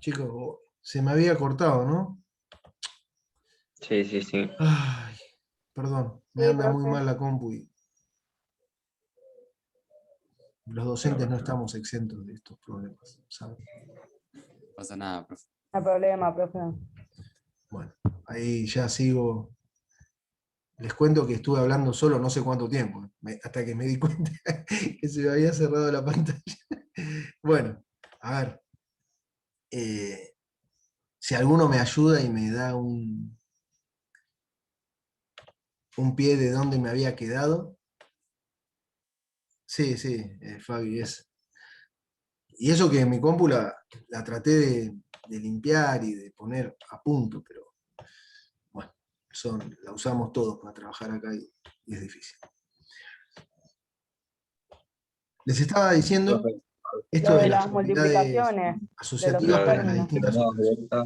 Chicos, se me había cortado, ¿no? Sí, sí, sí. Ay, perdón, me Sí, anda muy profe. mal la compu y los No docentes no pasa nada. estamos exentos de estos problemas, ¿saben? No pasa nada, profe. No hay problema, profe. Bueno, ahí ya sigo. Les cuento que estuve hablando solo no sé cuánto tiempo, hasta que me di cuenta que se me había cerrado la pantalla. Bueno, a ver, si alguno me ayuda y me da un pie de dónde me había quedado. Sí, sí, Fabi, es. Y eso que mi compu la traté de limpiar y de poner a punto, pero bueno, la usamos todos para trabajar acá y es difícil. Les estaba diciendo Profe, esto Lo de de las las propiedades multiplicaciones de los asociativas tres lo para las términos. distintas tenemos de operaciones. vuelta.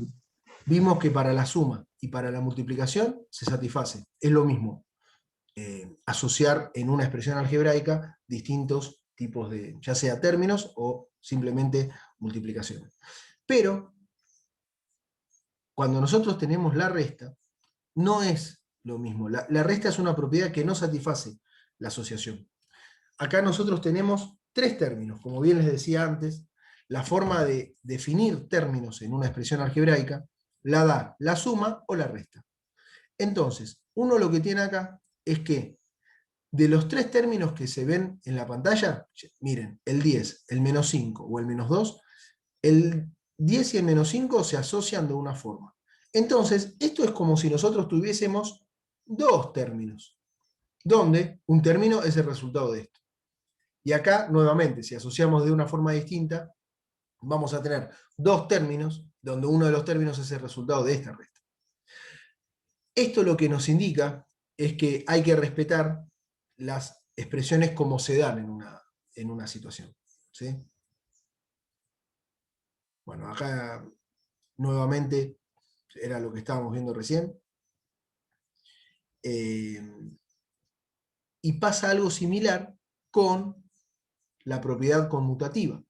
Vimos que para la suma y para la multiplicación se satisface. Es lo mismo asociar en una expresión algebraica distintos tipos de, ya sea términos o simplemente multiplicaciones. Pero cuando nosotros tenemos la resta, no es lo mismo. La resta es una propiedad que no satisface la asociación. Acá nosotros tenemos tres términos, como bien les decía antes, la forma de definir términos en una expresión algebraica la da la suma o la resta. Entonces, uno lo que tiene acá es que de los tres términos que se ven en la pantalla, miren, el 10, el menos 5 o el menos 2, el 10 y el menos 5 se asocian de una forma. Entonces, esto es como si nosotros tuviésemos dos términos, donde un término es el resultado de esto. Y acá, nuevamente, si asociamos de una forma distinta, vamos a tener dos términos, donde uno de los términos es el resultado de esta resta. Esto lo que nos indica es que hay que respetar las expresiones como se dan en una situación. ¿Sí? Bueno, acá nuevamente era lo que estábamos viendo recién. Y pasa algo similar con la propiedad conmutativa.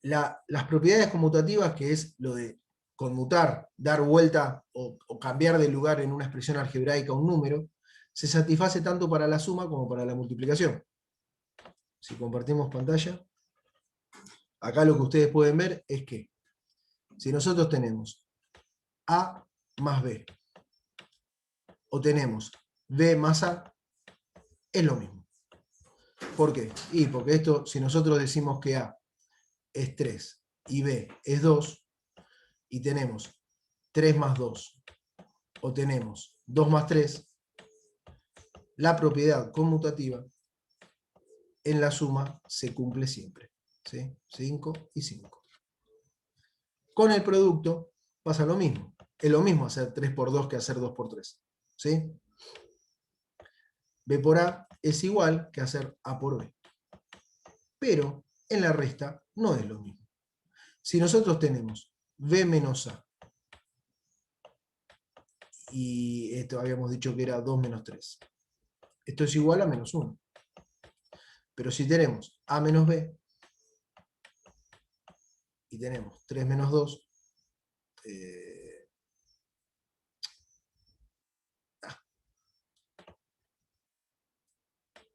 Las propiedades conmutativas, que es lo de conmutar, dar vuelta o cambiar de lugar en una expresión algebraica un número, se satisface tanto para la suma como para la multiplicación. Si compartimos pantalla, acá lo que ustedes pueden ver es que si nosotros tenemos A más B, o tenemos B más A, es lo mismo. ¿Por qué? Y porque esto, si nosotros decimos que A es 3 y B es 2, y tenemos 3 más 2, o tenemos 2 más 3, la propiedad conmutativa en la suma se cumple siempre. ¿Sí? 5 y 5. Con el producto pasa lo mismo. Es lo mismo hacer 3 por 2 que hacer 2 por 3. ¿Sí? B por A es igual que hacer A por B. Pero en la resta no es lo mismo. Si nosotros tenemos B menos A, y esto habíamos dicho que era 2 menos 3, esto es igual a menos 1. Pero si tenemos A menos B, y tenemos 3 menos 2,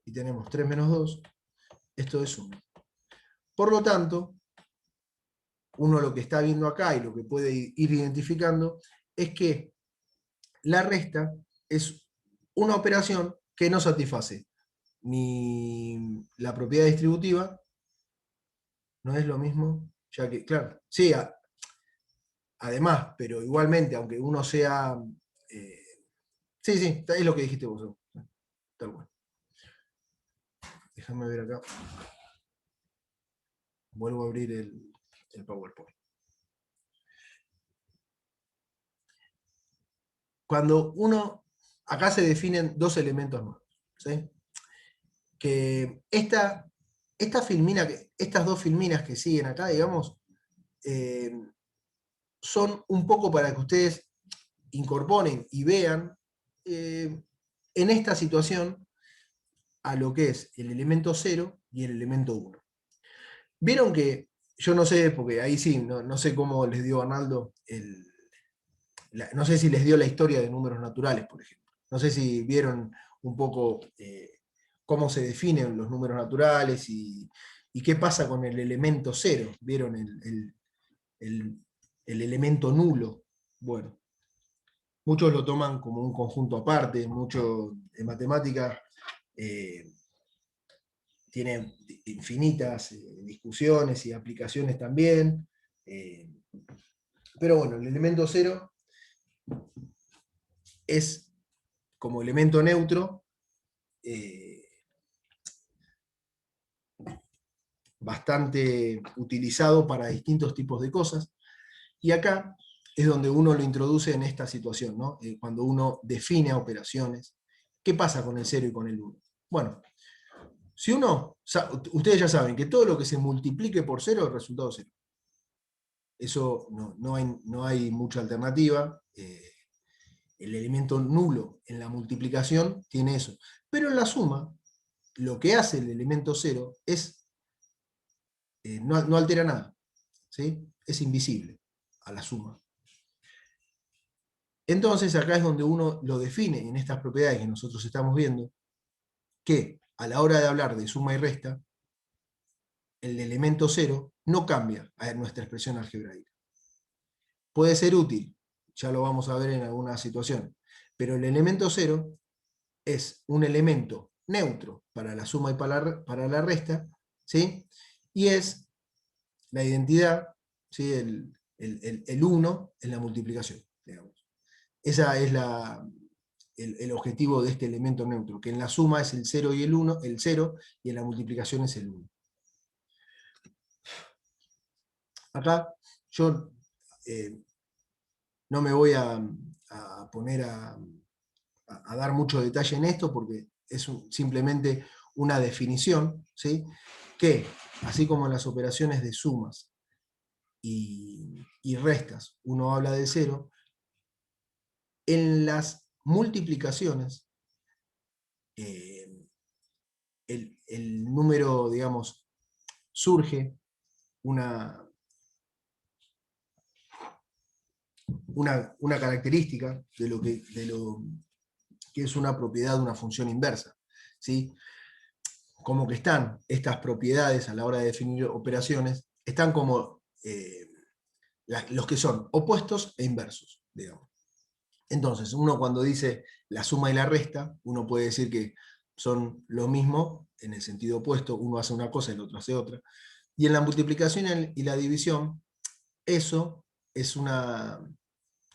y tenemos 3 menos 2, esto es 1. Por lo tanto, uno lo que está viendo acá y lo que puede ir identificando es que la resta es una operación que no satisface ni la propiedad distributiva, no es lo mismo, ya que, claro, sí, además, pero igualmente, aunque uno sea... sí, sí, es lo que dijiste vos, tal cual. Déjame ver acá. Vuelvo a abrir el PowerPoint. Cuando uno, acá se definen dos elementos nuevos, ¿sí? Que estas dos filminas que siguen acá, digamos, son un poco para que ustedes incorporen y vean en esta situación a lo que es el elemento 0 y el elemento 1. Vieron que yo no sé, porque ahí sí, no sé cómo les dio Arnaldo, no sé si les dio la historia de números naturales, por ejemplo. No sé si vieron un poco cómo se definen los números naturales y qué pasa con el elemento cero. ¿Vieron el elemento nulo? Bueno, muchos lo toman como un conjunto aparte, muchos en matemáticas tiene infinitas discusiones y aplicaciones también. Pero bueno, el elemento cero es como elemento neutro bastante utilizado para distintos tipos de cosas. Y acá es donde uno lo introduce en esta situación, ¿no? Cuando uno define operaciones. ¿Qué pasa con el 0 y con el 1? Bueno, si ustedes ya saben que todo lo que se multiplique por 0 es resultado 0. Eso no hay mucha alternativa. El elemento nulo en la multiplicación tiene eso. Pero en la suma, lo que hace el elemento 0 es, no altera nada, ¿sí? Es invisible a la suma. Entonces acá es donde uno lo define en estas propiedades que nosotros estamos viendo, que a la hora de hablar de suma y resta, el elemento 0 no cambia a nuestra expresión algebraica. Puede ser útil, ya lo vamos a ver en alguna situación, pero el elemento 0 es un elemento neutro para la suma y para la resta, ¿sí? Y es la identidad, ¿sí? El 1 en la multiplicación, digamos. Ese es el objetivo de este elemento neutro, que en la suma es el 0 y el 1, el 0, y en la multiplicación es el 1. Acá yo no me voy a poner a dar mucho detalle en esto, porque es simplemente una definición, ¿sí? Que, así como en las operaciones de sumas y restas, uno habla de 0, en las multiplicaciones, el número, digamos, surge una característica de lo que es una propiedad de una función inversa, ¿sí? Como que están estas propiedades a la hora de definir operaciones, están como los que son opuestos e inversos, digamos. Entonces, uno cuando dice la suma y la resta, uno puede decir que son lo mismo en el sentido opuesto, uno hace una cosa y el otro hace otra. Y en la multiplicación y la división, eso es una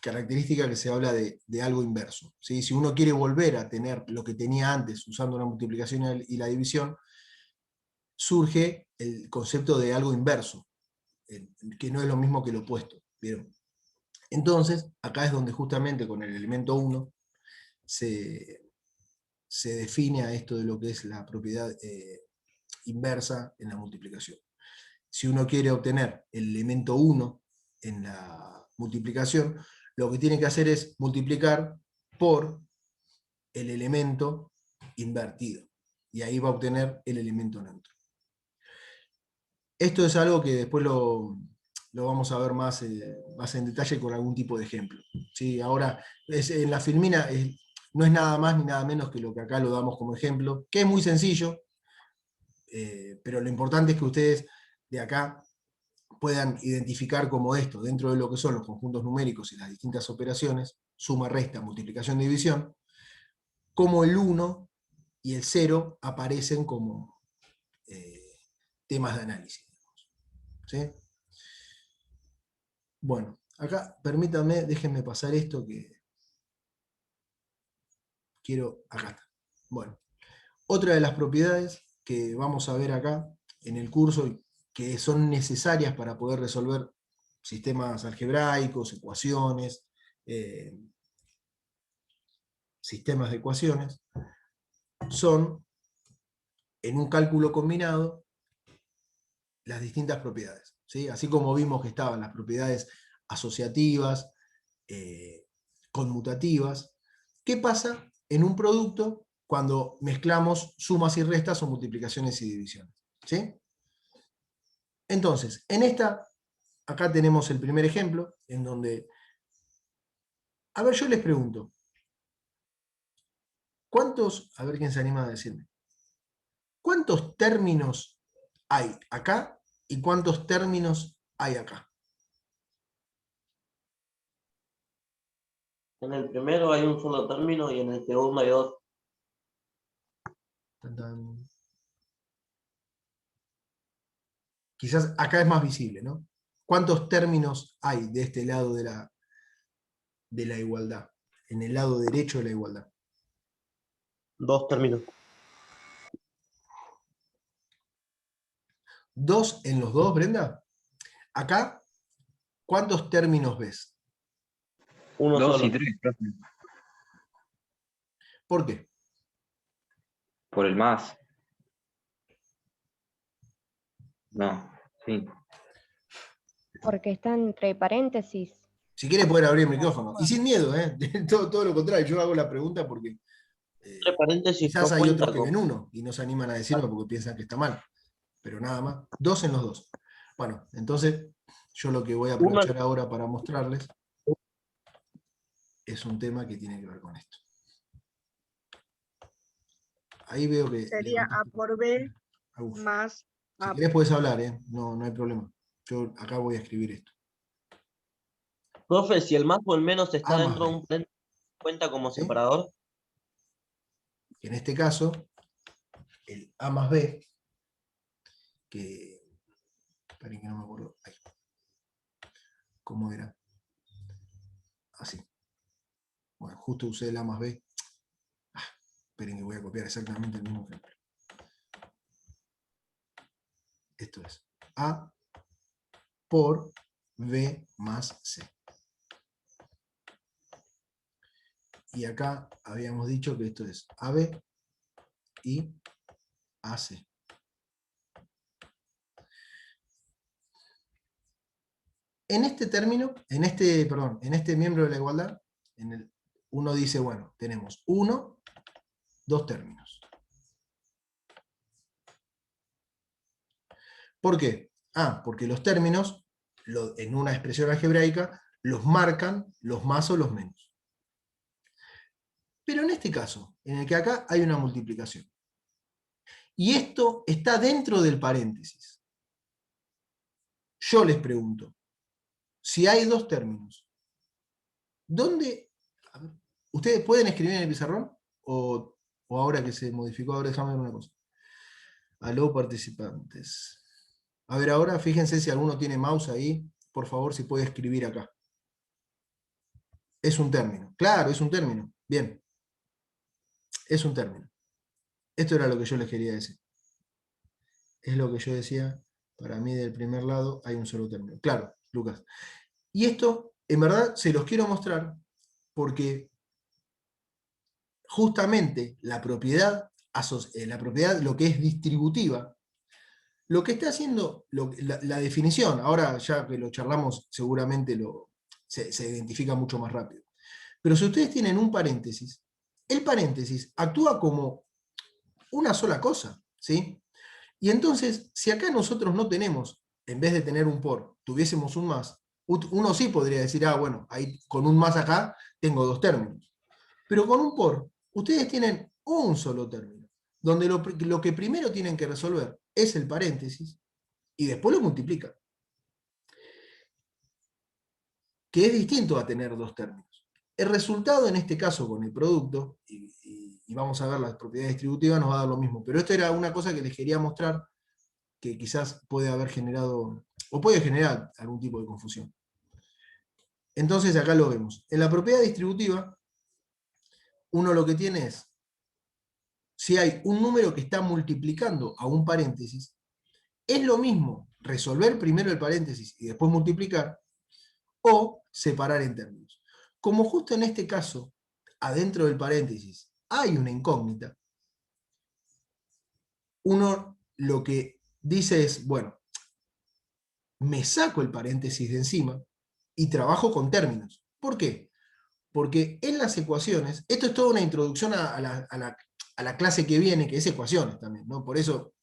característica que se habla de algo inverso, ¿sí? Si uno quiere volver a tener lo que tenía antes usando la multiplicación y la división, surge el concepto de algo inverso, que no es lo mismo que lo opuesto, ¿vieron? Entonces, acá es donde justamente con el elemento 1 se define a esto de lo que es la propiedad inversa en la multiplicación. Si uno quiere obtener el elemento 1 en la multiplicación, lo que tiene que hacer es multiplicar por el elemento invertido. Y ahí va a obtener el elemento neutro. Esto es algo que después lo vamos a ver más en detalle con algún tipo de ejemplo, ¿sí? Ahora, en la filmina no es nada más ni nada menos que lo que acá lo damos como ejemplo, que es muy sencillo, pero lo importante es que ustedes de acá puedan identificar como esto, dentro de lo que son los conjuntos numéricos y las distintas operaciones, suma, resta, multiplicación, división, como el 1 y el 0 aparecen como temas de análisis. ¿Sí? Bueno, acá permítanme, déjenme pasar esto que quiero, acá está. Bueno, otra de las propiedades que vamos a ver acá en el curso, que son necesarias para poder resolver sistemas algebraicos, ecuaciones, sistemas de ecuaciones, son, en un cálculo combinado, las distintas propiedades, ¿sí? Así como vimos que estaban las propiedades asociativas, conmutativas. ¿Qué pasa en un producto cuando mezclamos sumas y restas o multiplicaciones y divisiones? ¿Sí? Entonces, en esta, acá tenemos el primer ejemplo, en donde, a ver, yo les pregunto, ¿cuántos, a ver quién se anima a decirme, cuántos términos hay acá y cuántos términos hay acá? En el primero hay un solo término y en el segundo hay dos. Tan, tan. Quizás acá es más visible, ¿no? ¿Cuántos términos hay de este lado de la igualdad? En el lado derecho de la igualdad. Dos términos. ¿Dos en los dos, Brenda? Acá, ¿cuántos términos ves? Uno 2 solo. y 3, profe. ¿Por qué? Por el más. No, sí. Porque está entre paréntesis. Si quieres poder abrir el micrófono. Y sin miedo, ¿eh? Todo lo contrario, yo hago la pregunta porque Entre paréntesis quizás no hay cuenta otros que con... ven uno y no se animan a decirme porque piensan que está mal. Pero nada más. Dos en los dos. Bueno, entonces yo lo que voy a Uno, aprovechar ahora para mostrarles es un tema que tiene que ver con esto. Ahí veo que... Sería A por B Agus, más si A. querés puedes hablar, ¿eh? No hay problema. Yo acá voy a escribir esto. profe, si el más o el menos está A más dentro de B. un paréntesis, ¿cuenta como ¿Sí? separador? En este caso, el A más B, que... Esperen que no me acuerdo. Ahí. ¿Cómo era? Así. Bueno, justo usé el A más B. Esperen que voy a copiar exactamente el mismo ejemplo. Esto es A por B más C. Y acá habíamos dicho que esto es AB y AC. En este término, en este miembro de la igualdad, uno dice, bueno, tenemos dos términos. ¿Por qué? Porque los términos, en una expresión algebraica, los marcan los más o los menos. Pero en este caso, en el que acá hay una multiplicación, y esto está dentro del paréntesis, yo les pregunto, si hay dos términos, ¿dónde? A ver, ¿ustedes pueden escribir en el pizarrón? ¿O ahora que se modificó, ahora déjame ver una cosa? Aló, participantes. A ver, ahora fíjense si alguno tiene mouse ahí, por favor, si puede escribir acá. Es un término. Claro, es un término. Bien. Es un término. Esto era lo que yo les quería decir. Es lo que yo decía. Para mí, del primer lado, hay un solo término. Claro, Lucas. Y esto, en verdad, se los quiero mostrar porque justamente la propiedad, lo que es distributiva, lo que está haciendo, la definición, ahora ya que lo charlamos, seguramente se identifica mucho más rápido. Pero si ustedes tienen un paréntesis, el paréntesis actúa como una sola cosa, ¿sí? Y entonces, si acá nosotros no tenemos, en vez de tener un por, tuviésemos un más, uno sí podría decir, bueno, ahí con un más acá tengo dos términos. Pero con un por, ustedes tienen un solo término, donde lo que primero tienen que resolver es el paréntesis, y después lo multiplican. Que es distinto a tener dos términos. El resultado en este caso con el producto, y vamos a ver las propiedades distributivas, nos va a dar lo mismo. Pero esto era una cosa que les quería mostrar, que quizás puede haber generado, o puede generar algún tipo de confusión. Entonces acá lo vemos. En la propiedad distributiva, uno lo que tiene es, si hay un número que está multiplicando a un paréntesis, es lo mismo resolver primero el paréntesis y después multiplicar, o separar en términos. Como justo en este caso, adentro del paréntesis, hay una incógnita, uno lo que dice es, bueno, me saco el paréntesis de encima y trabajo con términos. ¿Por qué? Porque en las ecuaciones, esto es toda una introducción a la clase que viene, que es ecuaciones también, ¿no? Por eso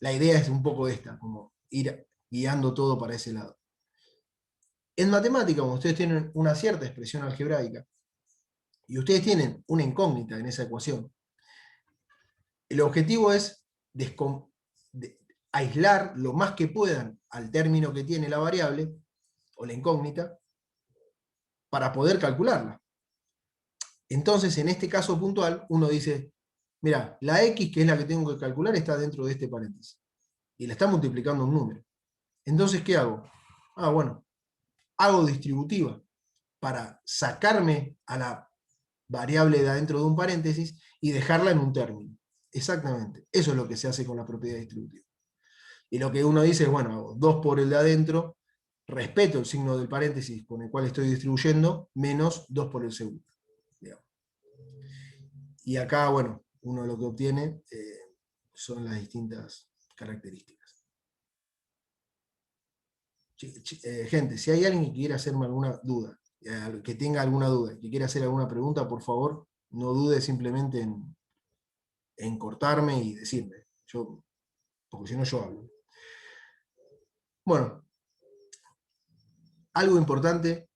la idea es un poco esta, como ir guiando todo para ese lado. En matemática, cuando ustedes tienen una cierta expresión algebraica, y ustedes tienen una incógnita en esa ecuación, el objetivo es aislar lo más que puedan al término que tiene la variable, o la incógnita, para poder calcularla. Entonces, en este caso puntual, uno dice, mira, la x, que es la que tengo que calcular, está dentro de este paréntesis. Y la está multiplicando un número. Entonces, ¿qué hago? Bueno, hago distributiva para sacarme a la variable de adentro de un paréntesis y dejarla en un término. Exactamente. Eso es lo que se hace con la propiedad distributiva. Y lo que uno dice es, bueno, hago 2 por el de adentro, respeto el signo del paréntesis con el cual estoy distribuyendo, menos 2 por el segundo. Digamos. Y acá, bueno, uno lo que obtiene son las distintas características. Gente, si hay alguien que quiera hacerme alguna duda, que tenga alguna duda, que quiera hacer alguna pregunta, por favor, no dude simplemente en cortarme y decirme. Porque si no, yo hablo. Bueno, algo importante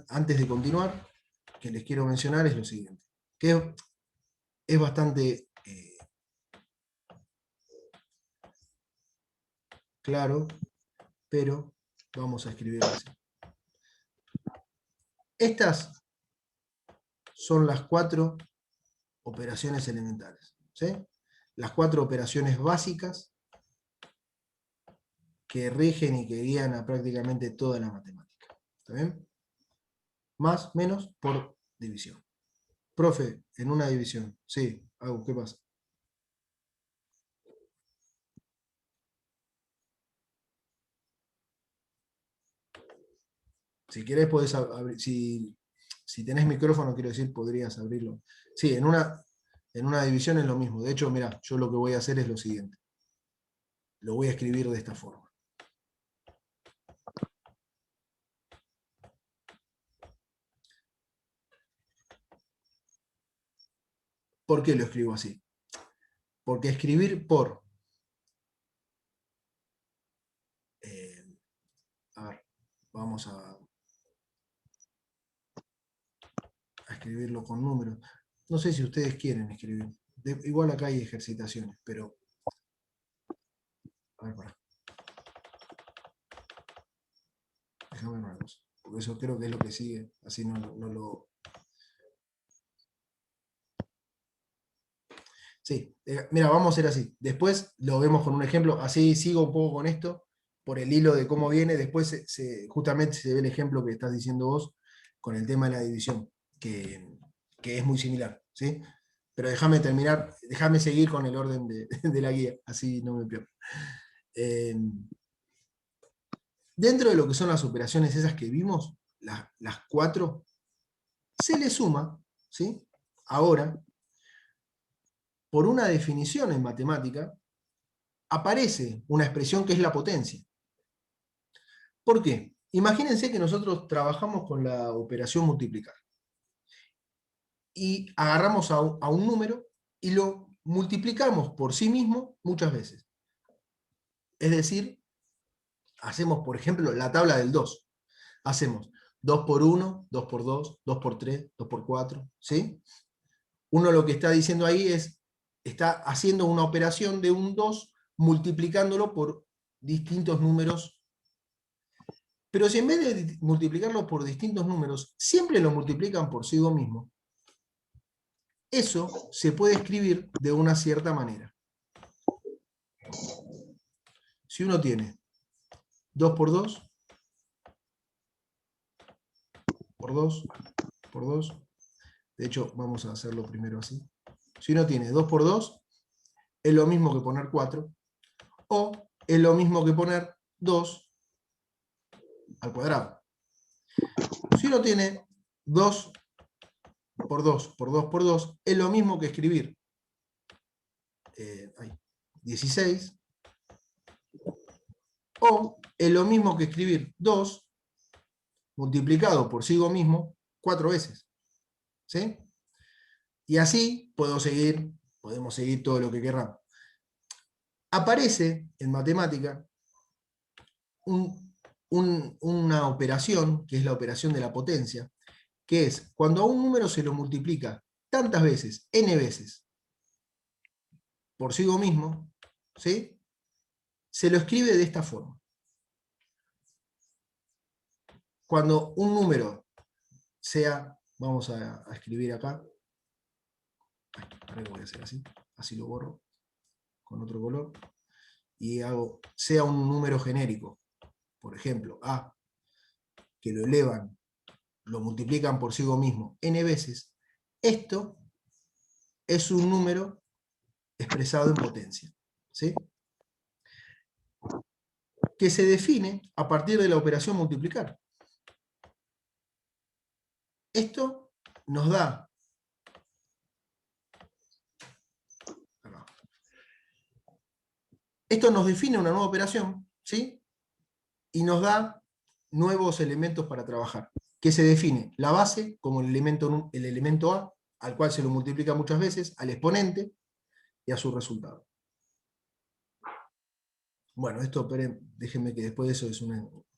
antes de continuar, que les quiero mencionar es lo siguiente, que es bastante claro, pero vamos a escribirlo así. Estas son las 4 operaciones elementales, ¿sí? Las 4 operaciones básicas que rigen y que guían a prácticamente toda la matemática. ¿Está bien? Más, menos, por división. Profe, en una división. Sí, ¿qué pasa? Si querés podés abrir, si tenés micrófono, quiero decir, podrías abrirlo. Sí, en una división es lo mismo. De hecho, mirá, yo lo que voy a hacer es lo siguiente. Lo voy a escribir de esta forma. ¿Por qué lo escribo así? Porque escribir por... a ver, vamos a escribirlo con números. No sé si ustedes quieren escribir. Igual acá hay ejercitaciones, pero... A ver, pará. Déjame ver una cosa. Porque eso creo que es lo que sigue. Así no lo... Sí, mira, vamos a hacer así. Después lo vemos con un ejemplo. Así sigo un poco con esto, por el hilo de cómo viene. Después justamente se ve el ejemplo que estás diciendo vos con el tema de la división, que es muy similar, ¿sí? Pero déjame terminar, déjame seguir con el orden de la guía, así no me pierdo. Dentro de lo que son las operaciones esas que vimos, las 4, se le suma, ¿sí? Ahora, por una definición en matemática, aparece una expresión que es la potencia. ¿Por qué? Imagínense que nosotros trabajamos con la operación multiplicar. Y agarramos a un número y lo multiplicamos por sí mismo muchas veces. Es decir, hacemos, por ejemplo, la tabla del 2. Hacemos 2 por 1, 2 por 2, 2 por 3, 2 por 4, ¿sí? Uno lo que está diciendo ahí está haciendo una operación de un 2 multiplicándolo por distintos números. Pero si en vez de multiplicarlo por distintos números, siempre lo multiplican por sí mismo, eso se puede escribir de una cierta manera. Si uno tiene 2 por 2, por 2, por 2, de hecho vamos a hacerlo primero así. Si uno tiene 2 por 2, es lo mismo que poner 4, o es lo mismo que poner 2 al cuadrado. Si uno tiene 2 por 2 por 2 por 2, es lo mismo que escribir 16, o es lo mismo que escribir 2 multiplicado por sí mismo 4 veces. ¿Sí? Y así podemos seguir todo lo que queramos. Aparece en matemática una operación, que es la operación de la potencia, que es cuando a un número se lo multiplica tantas veces, n veces, por sí mismo, ¿sí? Se lo escribe de esta forma. Cuando un número sea, vamos a escribir acá, ahora lo voy a hacer así lo borro, con otro color, y hago, sea un número genérico, por ejemplo, a, que lo elevan, lo multiplican por sí mismo n veces, esto es un número expresado en potencia, ¿sí? Que se define a partir de la operación multiplicar. Esto nos da define una nueva operación, ¿sí? Y nos da nuevos elementos para trabajar, que se define la base como el elemento A, al cual se lo multiplica muchas veces, al exponente y a su resultado. Bueno, esto, déjenme que después de eso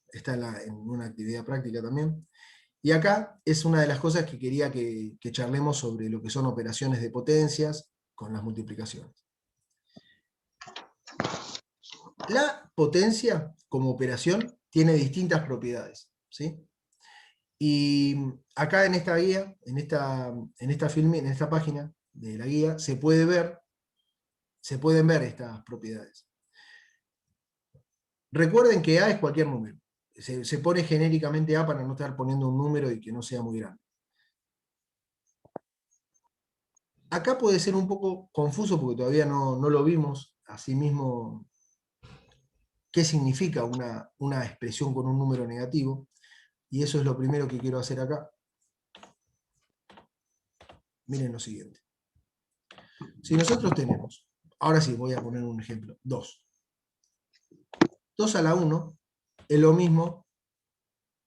está en una actividad práctica también. Y acá es una de las cosas que quería que charlemos sobre lo que son operaciones de potencias con las multiplicaciones. La potencia como operación tiene distintas propiedades, ¿sí? Y acá en esta guía, en esta página de la guía, se pueden ver estas propiedades. Recuerden que A es cualquier número. Se pone genéricamente A para no estar poniendo un número y que no sea muy grande. Acá puede ser un poco confuso porque todavía no lo vimos, así mismo, qué significa una expresión con un número negativo, y eso es lo primero que quiero hacer acá. Miren lo siguiente. Si nosotros tenemos, ahora sí voy a poner un ejemplo, 2. 2 a la 1 es lo mismo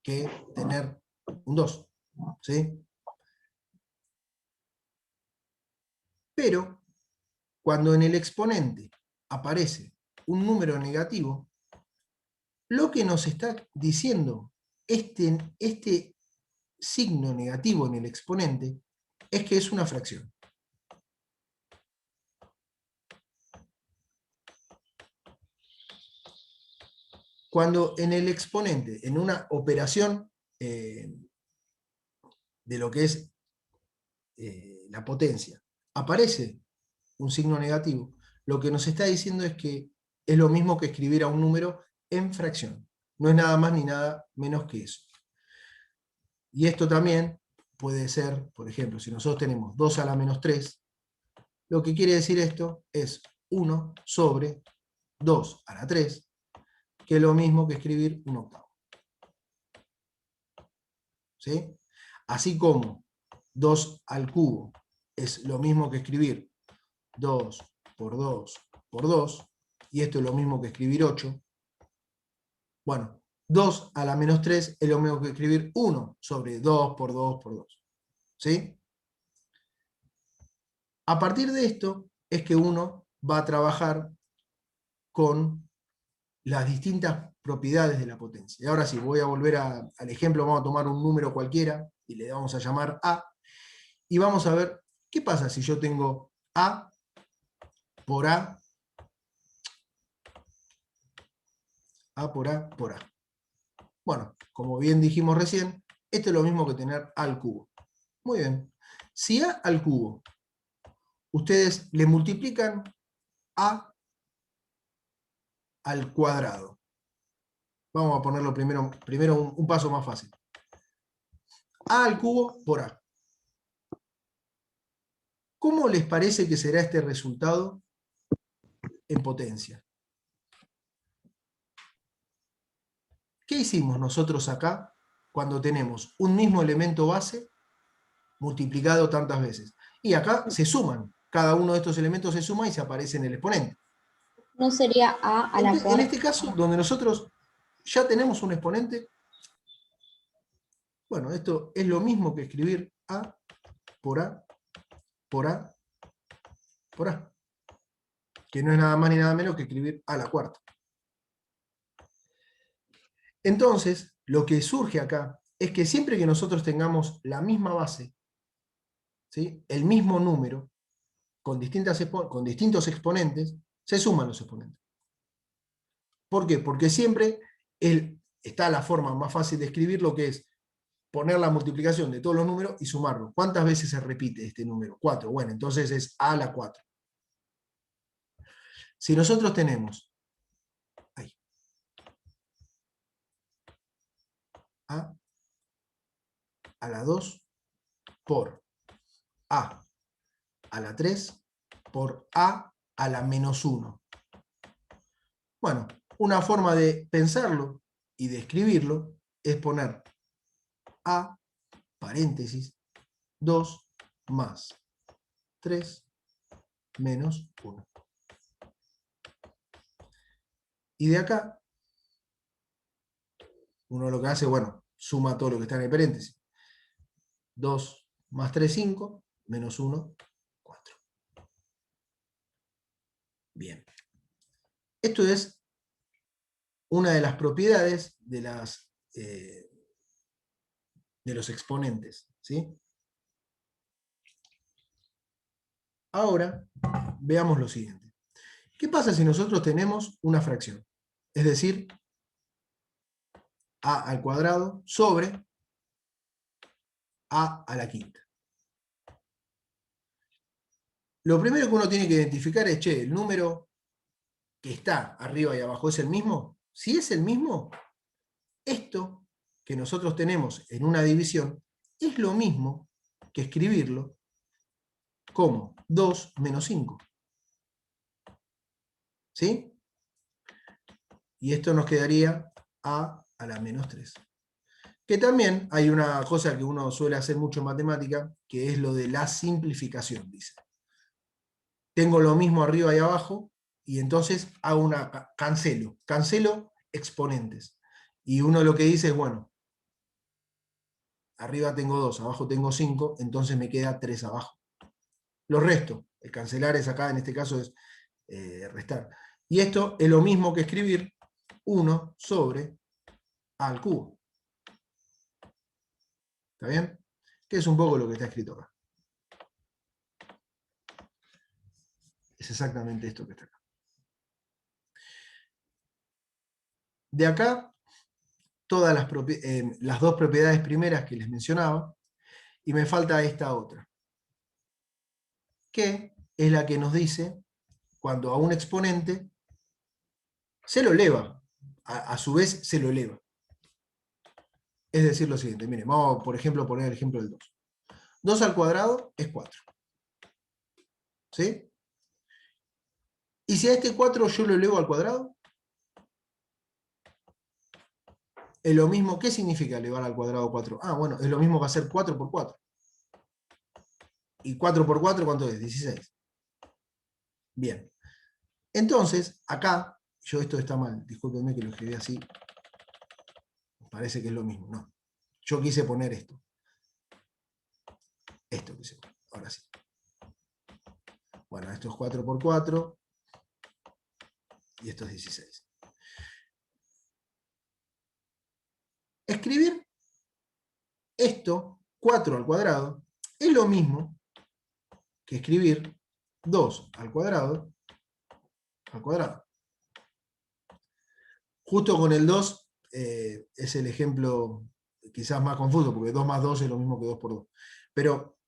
que tener un 2, ¿sí? Pero cuando en el exponente aparece un número negativo, lo que nos está diciendo este signo negativo en el exponente es que es una fracción. Cuando en el exponente, en una operación de lo que es la potencia, aparece un signo negativo, lo que nos está diciendo es que es lo mismo que escribir a un número en fracción. No es nada más ni nada menos que eso. Y esto también puede ser, por ejemplo, si nosotros tenemos 2 a la menos 3, lo que quiere decir esto es 1 sobre 2 a la 3, que es lo mismo que escribir un octavo. ¿Sí? Así como 2 al cubo es lo mismo que escribir 2 por 2 por 2, y esto es lo mismo que escribir 8, bueno, 2 a la menos 3 es lo mismo que escribir 1 sobre 2 por 2 por 2. ¿Sí? A partir de esto es que uno va a trabajar con las distintas propiedades de la potencia. Y ahora sí, voy a volver al ejemplo, vamos a tomar un número cualquiera y le vamos a llamar A, y vamos a ver qué pasa si yo tengo A por A, A por A por A. Bueno, como bien dijimos recién, esto es lo mismo que tener A al cubo. Muy bien. Si A al cubo, ustedes le multiplican A al cuadrado. Vamos a ponerlo primero un paso más fácil. A al cubo por A. ¿Cómo les parece que será este resultado en potencia? ¿Qué hicimos nosotros acá cuando tenemos un mismo elemento base multiplicado tantas veces? Y acá se suman. Cada uno de estos elementos se suma y se aparece en el exponente. ¿No sería A a la En cuarta? este caso, donde nosotros ya tenemos un exponente, bueno, esto es lo mismo que escribir A por A por A por A, que no es nada más ni nada menos que escribir A a la cuarta. Entonces, lo que surge acá es que siempre que nosotros tengamos la misma base, ¿sí?, el mismo número, con distintos exponentes, se suman los exponentes. ¿Por qué? Porque siempre está la forma más fácil de escribir lo que es poner la multiplicación de todos los números y sumarlos. ¿Cuántas veces se repite este número? 4. Bueno, entonces es a la 4. Si nosotros tenemos ahí, a la 2 por a la 3 por a la menos 1. Bueno, una forma de pensarlo y de escribirlo es poner a, paréntesis, 2 más 3 menos 1. Y de acá, uno lo que hace, bueno, suma todo lo que está en el paréntesis. 2 más 3, 5, menos 1, 4. Bien. Esto es una de las propiedades de los exponentes, ¿sí? Ahora, veamos lo siguiente. ¿Qué pasa si nosotros tenemos una fracción? Es decir, a al cuadrado sobre a la quinta. Lo primero que uno tiene que identificar es, ¿el número que está arriba y abajo es el mismo? Si es el mismo, esto que nosotros tenemos en una división es lo mismo que escribirlo como 2 menos 5. ¿Sí? Y esto nos quedaría a la menos 3. Que también hay una cosa que uno suele hacer mucho en matemática, que es lo de la simplificación, dice. Tengo lo mismo arriba y abajo, y entonces hago cancelo exponentes. Y uno lo que dice es, bueno, arriba tengo 2, abajo tengo 5, entonces me queda 3 abajo. Lo resto, el cancelar es acá, en este caso es restar. Y esto es lo mismo que escribir 1 sobre a al cubo. ¿Está bien? Que es un poco lo que está escrito acá. Es exactamente esto que está acá. De acá, todas las dos propiedades primeras que les mencionaba, y me falta esta otra, que es la que nos dice cuando a un exponente se lo eleva, a su vez se lo eleva. Es decir, lo siguiente, miren, vamos por ejemplo poner el ejemplo del 2. 2 al cuadrado es 4. ¿Sí? Y si a este 4 yo lo elevo al cuadrado, es lo mismo. ¿Qué significa elevar al cuadrado 4? Ah, bueno, es lo mismo que hacer 4 por 4. ¿Y 4 por 4 cuánto es? 16. Bien. Entonces, acá, esto está mal, discúlpenme que lo escribí así. Parece que es lo mismo, no. Yo quise poner esto. Esto quise poner, ahora sí. Bueno, esto es 4 por 4. Y esto es 16. Escribir esto, 4 al cuadrado, es lo mismo que escribir 2 al cuadrado, Justo con el 2 es el ejemplo quizás más confuso, porque 2 más 2 es lo mismo que 2 por 2. Pero